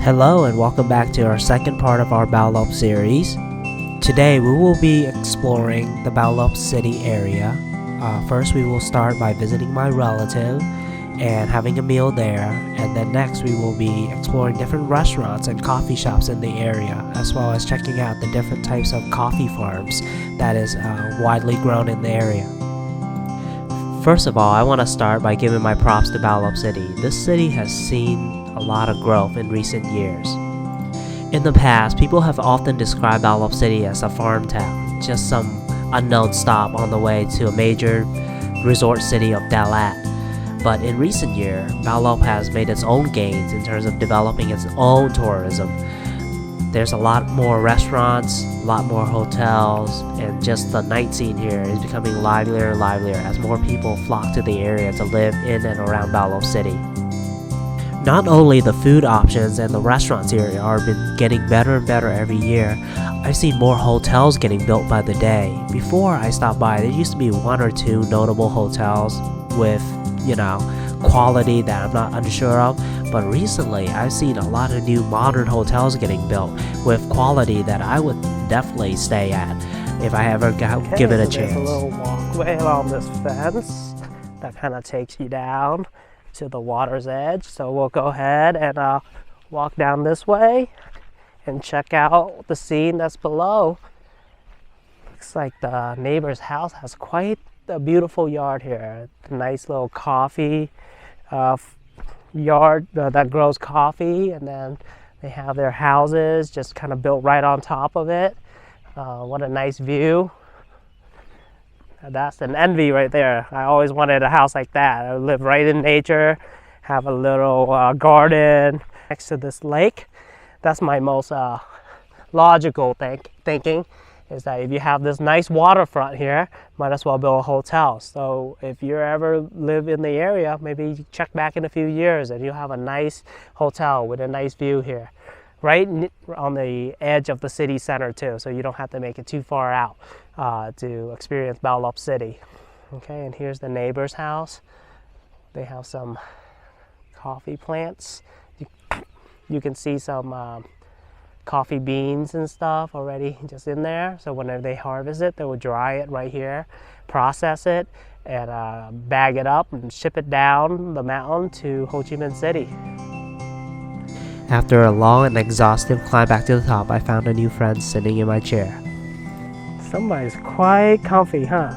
Hello and welcome back to our second part of our Bao Loc series. Today we will be exploring the Bao Loc City area. First we will start by visiting my relative and having a meal there, and then next we will be exploring different restaurants and coffee shops in the area, as well as checking out the different types of coffee farms that is widely grown in the area. First of all, I want to start by giving my props to Bao Loc City. This city has seen a lot of growth in recent years. In the past, people have often described Bao Loc City as a farm town, just some unknown stop on the way to a major resort city of Dalat. But in recent years, Bao Loc has made its own gains in terms of developing its own tourism. There's a lot more restaurants, a lot more hotels, and just the night scene here is becoming livelier and livelier as more people flock to the area to live in and around Bao Loc City. Not only the food options and the restaurants here are been getting better and better every year, I've seen more hotels getting built by the day. Before I stopped by, there used to be one or two notable hotels with, quality that I'm not unsure of, but recently I've seen a lot of new modern hotels getting built with quality that I would definitely stay at if I ever give it a chance. There's a little walkway along this fence that kind of takes you down to the water's edge, so we'll go ahead and walk down this way and check out the scene that's below. Looks like the neighbor's house has quite a beautiful yard here. A nice little coffee yard that grows coffee, and then they have their houses just kind of built right on top of it. What a nice view. That's an envy right there. I always wanted a house like that. I live right in nature, have a little garden next to this lake. That's my most logical thinking, is that if you have this nice waterfront here, might as well build a hotel. So if you ever live in the area, maybe check back in a few years and you'll have a nice hotel with a nice view here, right on the edge of the city center too, so you don't have to make it too far out to experience Bao Loc City. Okay, and here's the neighbor's house. They have some coffee plants. You can see some coffee beans and stuff already just in there. So whenever they harvest it, they will dry it right here, process it, and bag it up and ship it down the mountain to Ho Chi Minh City. After a long and exhaustive climb back to the top, I found a new friend sitting in my chair. Somebody's quite comfy, huh?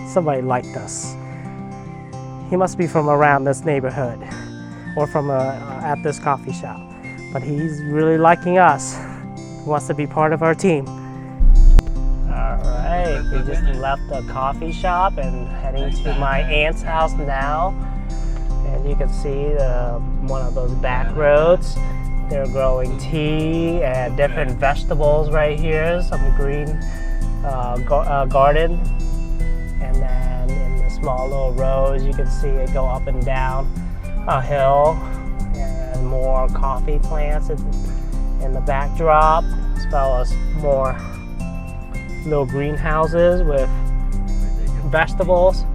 Somebody liked us. He must be from around this neighborhood or from at this coffee shop. But he's really liking us. He wants to be part of our team. All right, we just left the coffee shop and heading to my aunt's house now. And you can see one of those back roads. They're growing tea and different vegetables right here. Some green garden. And then in the small little rows, you can see it go up and down a hill. And more coffee plants in the backdrop, as well as more little greenhouses with vegetables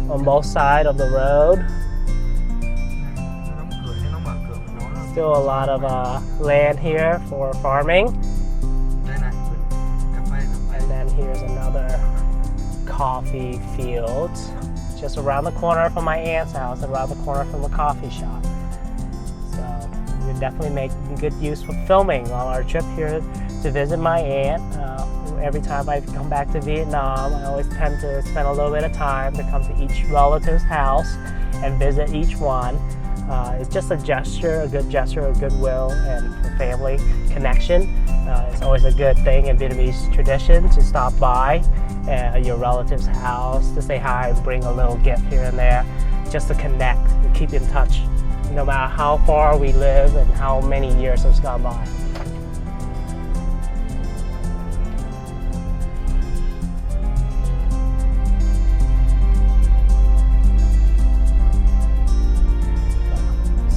on both sides of the road. Still a lot of land here for farming. And then here's another coffee field just around the corner from my aunt's house, around the corner from the coffee shop. So we definitely make good use of filming on our trip here to visit my aunt. Every time I come back to Vietnam, I always tend to spend a little bit of time to come to each relative's house and visit each one. It's just a gesture, a good gesture of goodwill and for family connection. It's always a good thing in Vietnamese tradition to stop by your relative's house to say hi and bring a little gift here and there, just to connect, to keep in touch, no matter how far we live and how many years have gone by.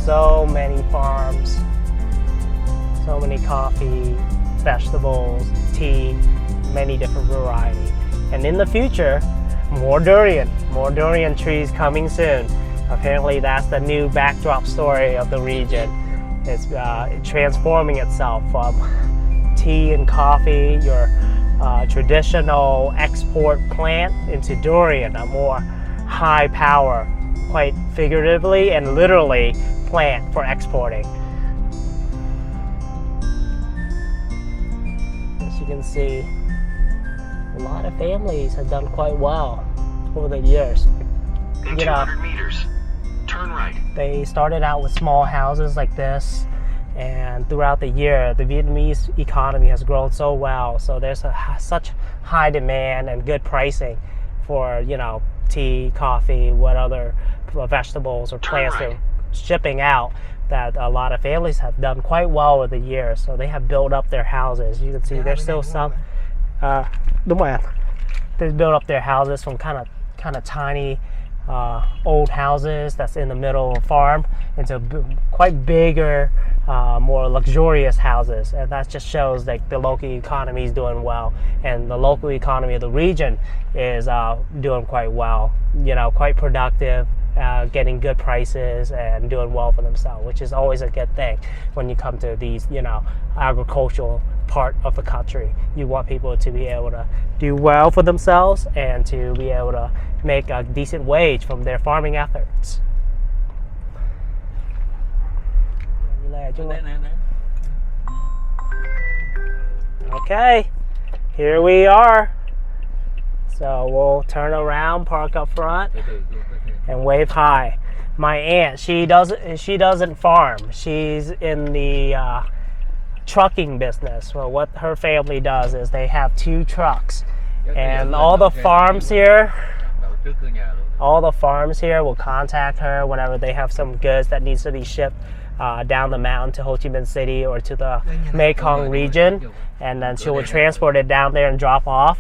So many farms, so many coffee, vegetables, tea, many different varieties. And in the future, more durian trees coming soon. Apparently that's the new backdrop story of the region. It's transforming itself from tea and coffee, your traditional export plant, into durian, a more high power, quite figuratively and literally, plant for exporting. As you can see, a lot of families have done quite well over the years. In 200 meters, turn right. They started out with small houses like this, and throughout the year, the Vietnamese economy has grown so well. So there's such high demand and good pricing for, you know, tea, coffee, what other vegetables or plants they're shipping out, that a lot of families have done quite well over the years. So they have built up their houses. You can see there's still some. Đúng rồi. They built up their houses from kind of tiny old houses that's in the middle of a farm into quite bigger, more luxurious houses, and that just shows like the local economy is doing well, and the local economy of the region is doing quite well. You know, quite productive, getting good prices and doing well for themselves, which is always a good thing when you come to these, you know, agricultural part of the country. You want people to be able to do well for themselves and to be able to make a decent wage from their farming efforts. Okay, here we are. So we'll turn around, park up front, and wave hi. My aunt, she doesn't farm. She's in the trucking business. Well, what her family does is they have 2 trucks, and all the farms here will contact her whenever they have some goods that needs to be shipped down the mountain to Ho Chi Minh City or to the Mekong region, and then she will transport it down there and drop off,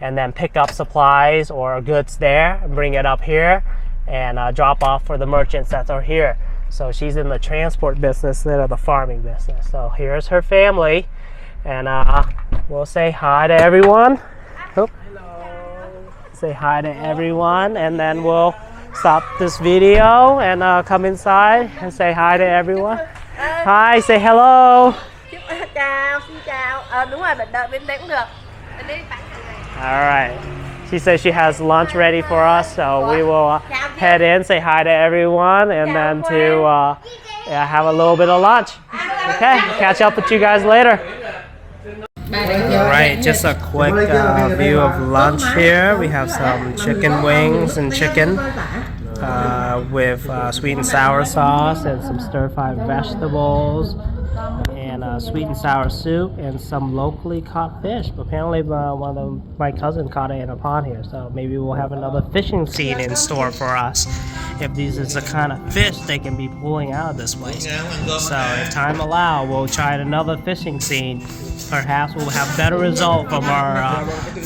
and then pick up supplies or goods there and bring it up here and drop off for the merchants that are here. So she's in the transport business instead of the farming business. So here's her family, and we'll say hi to everyone. Oh. Say hi to everyone, and then we'll stop this video and come inside and say hi to everyone. Hi, say hello. Chào, xin chào. Đúng rồi, mình đợi bên đấy cũng được. Bên đấy bạn này. All right. She says she has lunch ready for us, so we will head in, say hi to everyone, and then to have a little bit of lunch. Okay, catch up with you guys later. Alright, just a quick view of lunch here. We have some chicken wings and chicken with sweet and sour sauce and some stir-fried vegetables and sweet and sour soup and some locally caught fish. Apparently one of my cousin caught it in a pond here, so maybe we'll have another fishing scene in store for us if this is the kind of fish they can be pulling out of this place. So if time allows, we'll try another fishing scene. Perhaps we'll have better result from our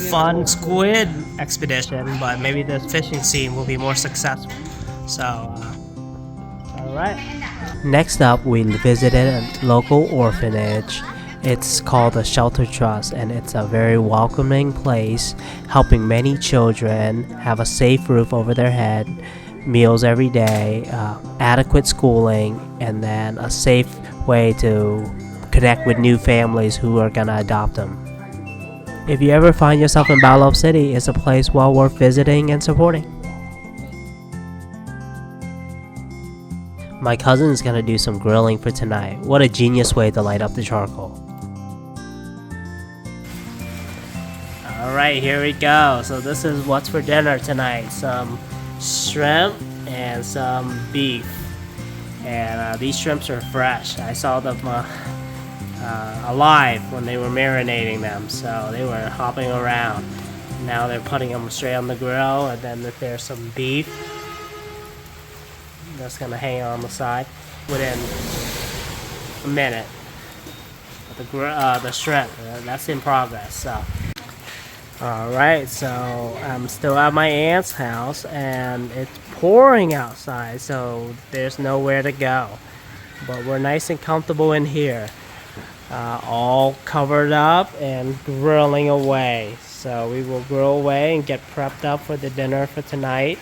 fun squid expedition, but maybe this fishing scene will be more successful. So alright. Next up, we visited a local orphanage. It's called the Shelter Trust, and it's a very welcoming place, helping many children have a safe roof over their head, meals every day, adequate schooling, and then a safe way to connect with new families who are gonna adopt them. If you ever find yourself in Bao Loc City, it's a place well worth visiting and supporting. My cousin is gonna do some grilling for tonight. What a genius way to light up the charcoal. Alright, here we go. So this is what's for dinner tonight. Some shrimp and some beef. And these shrimps are fresh. I saw them alive when they were marinating them. So they were hopping around. Now they're putting them straight on the grill, and then there's some beef that's gonna hang on the side within a minute. But the shrimp, that's in progress. So, all right. So I'm still at my aunt's house, and it's pouring outside, so there's nowhere to go. But we're nice and comfortable in here, all covered up and grilling away. So we will grill away and get prepped up for the dinner for tonight.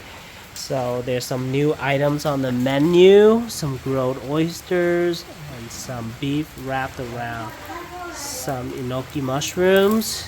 So there's some new items on the menu, some grilled oysters and some beef wrapped around some enoki mushrooms.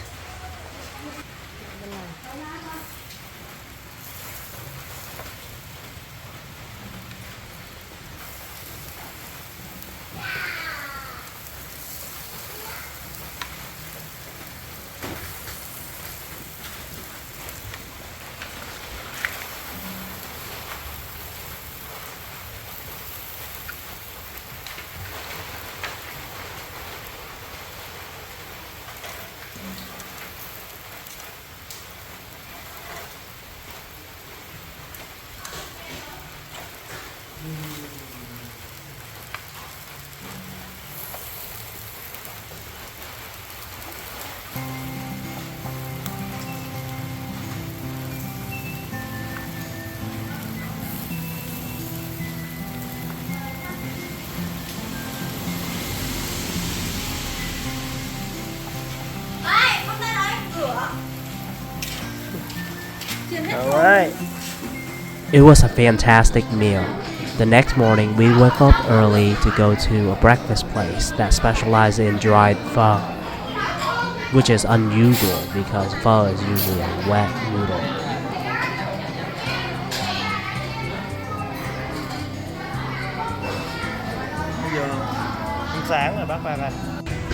Alright. It was a fantastic meal. The next morning, we woke up early to go to a breakfast place that specializes in dried pho, which is unusual because pho is usually a wet noodle.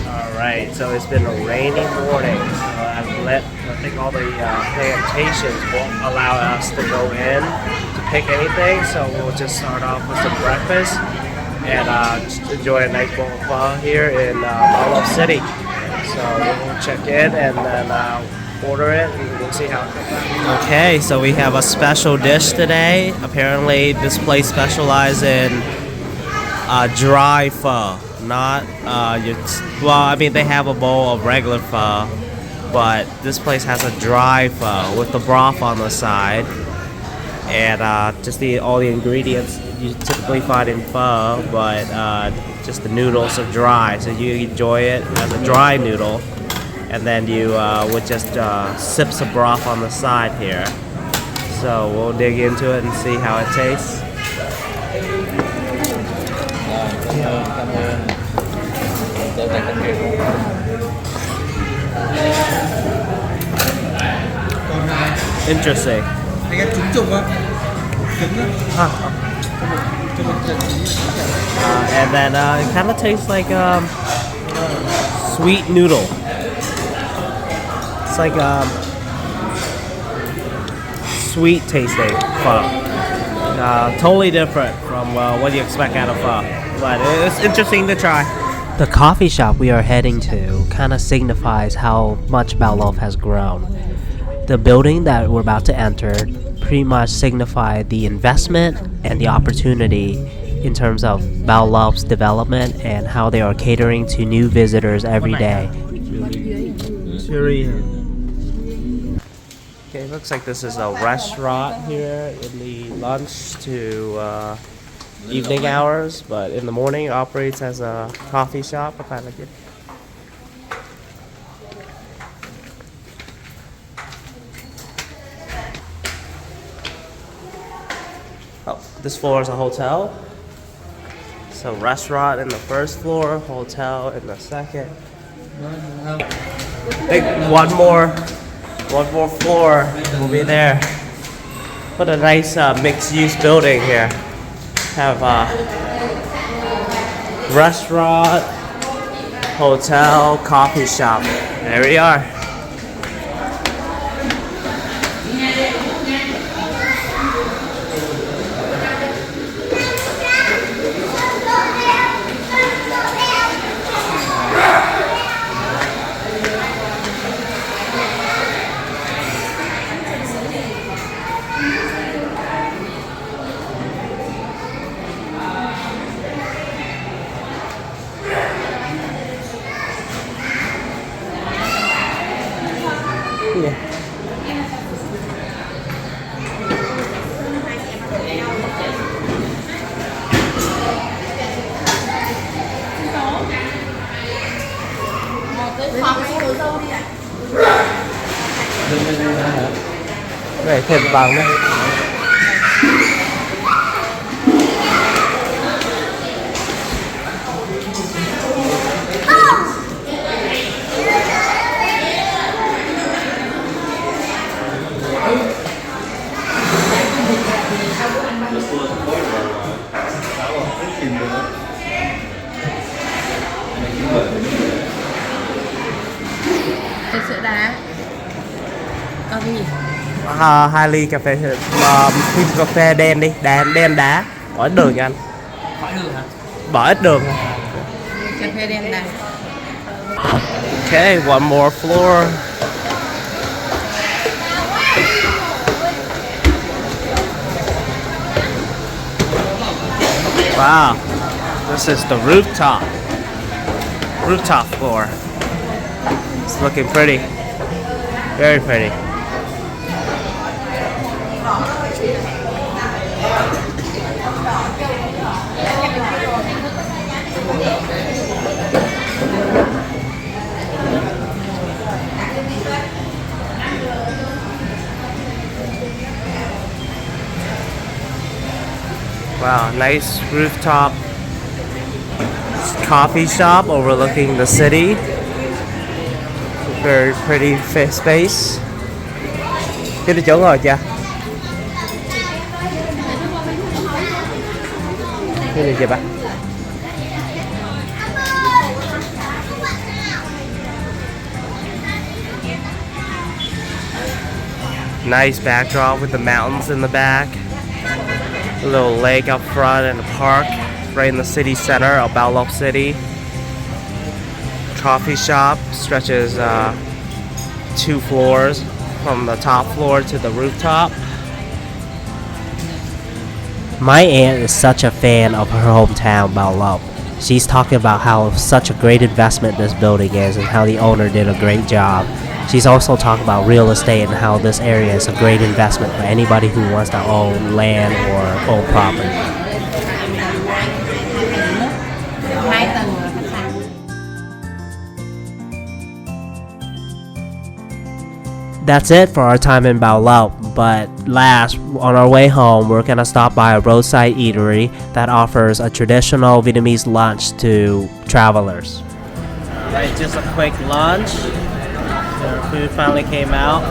Alright, so it's been a rainy morning. I think all the plantations won't allow us to go in to pick anything, so we'll just start off with some breakfast and just enjoy a nice bowl of pho here in Bao Loc City. So we'll check in and then order it and we'll see how it goes. Okay, so we have a special dish today. Apparently this place specializes in dry pho. Not they have a bowl of regular pho, but this place has a dry pho with the broth on the side and just all the ingredients you typically find in pho, but just the noodles are dry, so you enjoy it as a dry noodle, and then you would just sip some broth on the side here. So we'll dig into it and see how it tastes. Interesting. And then it kind of tastes like sweet noodle. It's like sweet tasting pho. Totally different from what you expect out of pho, but it's interesting to try. The coffee shop we are heading to kind of signifies how much Bao Loc has grown. The building that we're about to enter pretty much signifies the investment and the opportunity in terms of Bao Loc's development and how they are catering to new visitors every day. Okay, it looks like this is a restaurant here in the lunch to evening hours, but in the morning it operates as a coffee shop. I kind of get. Oh, this floor is a hotel. So restaurant in the first floor, hotel in the second. I think one more floor will be there. What a nice mixed-use building here. Have restaurant, hotel, coffee shop. There we are. Này thêm vàng đấy. Sữa đá. Có cái gì? 2 ly cà phê phin cà phê đen đi, đen đá, bỏ ít đường cho anh. Khỏi đường hả? Bỏ ít đường. Cà phê đen đá. Okay, one more floor. Wow, this is the rooftop floor. It's looking pretty, very pretty. Wow, nice rooftop coffee shop overlooking the city. Very pretty space. Chứ đi chỗ ngồi chưa? Chứ đi chưa bác? Nice backdrop with the mountains in the back. A little lake up front and a park right in the city center of Bao Loc City. Coffee shop stretches 2 floors from the top floor to the rooftop. My aunt is such a fan of her hometown, Bao Loc. She's talking about how such a great investment this building is and how the owner did a great job. She's also talking about real estate and how this area is a great investment for anybody who wants to own land or own property. 2 tầng là khách sạn. That's it for our time in Bao Loc, but last, on our way home, we're gonna stop by a roadside eatery that offers a traditional Vietnamese lunch to travelers. Right, just a quick lunch. Their food finally came out.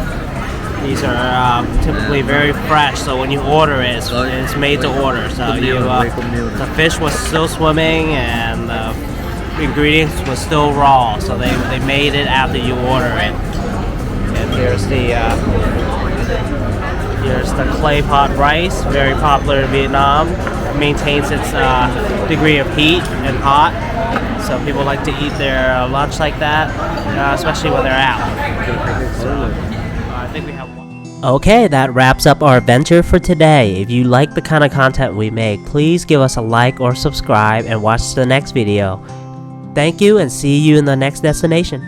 These are typically very fresh, so when you order it, it's made to order. So the fish was still swimming and the ingredients was still raw, so they made it after you order it. And here's the clay pot rice, very popular in Vietnam. Maintains its degree of heat and hot, so people like to eat their lunch like that, especially when they're out. So, I think we have one. Okay, that wraps up our adventure for today. If you like the kind of content we make, please give us a like or subscribe and watch the next video. Thank you and see you in the next destination.